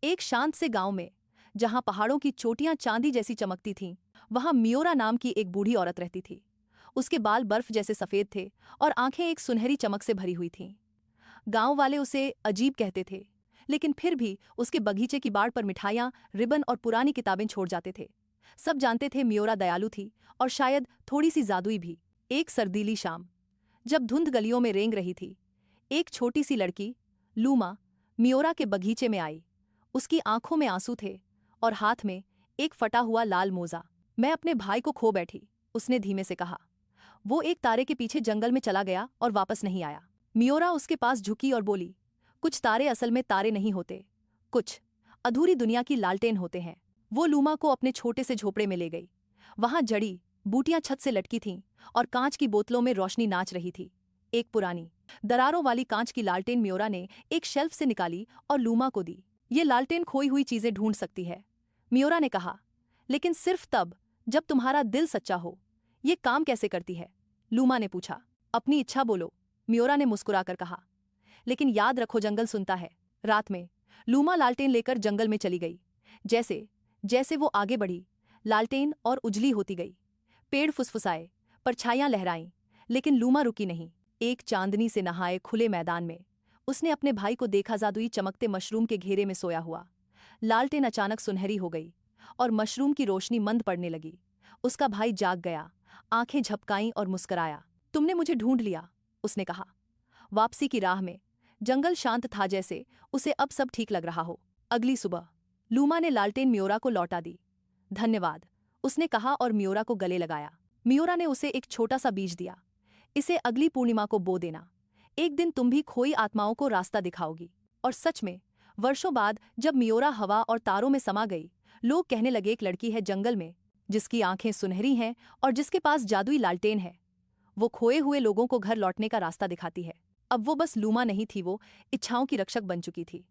एक शांत से गांव में, जहां पहाड़ों की चोटियां चांदी जैसी चमकती थीं, वहां मियोरा नाम की एक बूढ़ी औरत रहती थी। उसके बाल बर्फ जैसे सफेद थे और आंखें एक सुनहरी चमक से भरी हुई थीं। गांव वाले उसे अजीब कहते थे, लेकिन फिर भी उसके बगीचे की बाड़ पर मिठाइयां, रिबन और पुरानी किताबें छोड़ जाते थे। सब जानते थे मियोरा दयालु थी और शायद थोड़ी सी जादुई भी। एक सर्दीली शाम, जब धुंध गलियों में रेंग रही थी, एक छोटी सी लड़की, लूमा, मियोरा के बगीचे में आई। उसकी आंखों में आंसू थे और हाथ में एक फटा हुआ लाल मोजा। मैं अपने भाई को खो बैठी, उसने धीमे से कहा। वो एक तारे के पीछे जंगल में चला गया और वापस नहीं आया। मियोरा उसके पास झुकी और बोली, कुछ तारे असल में तारे नहीं होते, कुछ अधूरी दुनिया की लालटेन होते हैं। वो लूमा को अपने छोटे से झोपड़े में ले गई। वहां जड़ी बूटियां छत से लटकी थीं और कांच की बोतलों में रोशनी नाच रही थी। एक पुरानी, दरारों वाली कांच की लालटेन मियोरा ने एक शेल्फ से निकाली और लूमा को दी। ये लालटेन खोई हुई चीजें ढूंढ सकती है, मियोरा ने कहा, लेकिन सिर्फ तब जब तुम्हारा दिल सच्चा हो। ये काम कैसे करती है? लूमा ने पूछा। अपनी इच्छा बोलो, मियोरा ने मुस्कुराकर कहा। लेकिन याद रखो, जंगल सुनता है। रात में लूमा लालटेन लेकर जंगल में चली गई। जैसे जैसे वो आगे बढ़ी, लालटेन और उजली होती गई। पेड़ फुसफुसाए, परछाइयां लहराईं, लेकिन लूमा रुकी नहीं। एक चांदनी से नहाए खुले मैदान में उसने अपने भाई को देखा, जादुई चमकते मशरूम के घेरे में सोया हुआ। लालटेन अचानक सुनहरी हो गई और मशरूम की रोशनी मंद पड़ने लगी। उसका भाई जाग गया, आंखें झपकाईं और मुस्कराया। तुमने मुझे ढूंढ लिया, उसने कहा। वापसी की राह में जंगल शांत था, जैसे उसे अब सब ठीक लग रहा हो। अगली सुबह लूमा ने लालटेन मियोरा को लौटा दी। धन्यवाद, उसने कहा और मियोरा को गले लगाया। मियोरा ने उसे एक छोटा सा बीज दिया। इसे अगली पूर्णिमा को बो देना। एक दिन तुम भी खोई आत्माओं को रास्ता दिखाओगी। और सच में, वर्षों बाद जब मियोरा हवा और तारों में समा गई, लोग कहने लगे, एक लड़की है जंगल में जिसकी आंखें सुनहरी हैं और जिसके पास जादुई लालटेन है। वो खोए हुए लोगों को घर लौटने का रास्ता दिखाती है। अब वो बस लूमा नहीं थी, वो इच्छाओं की रक्षक बन चुकी थी।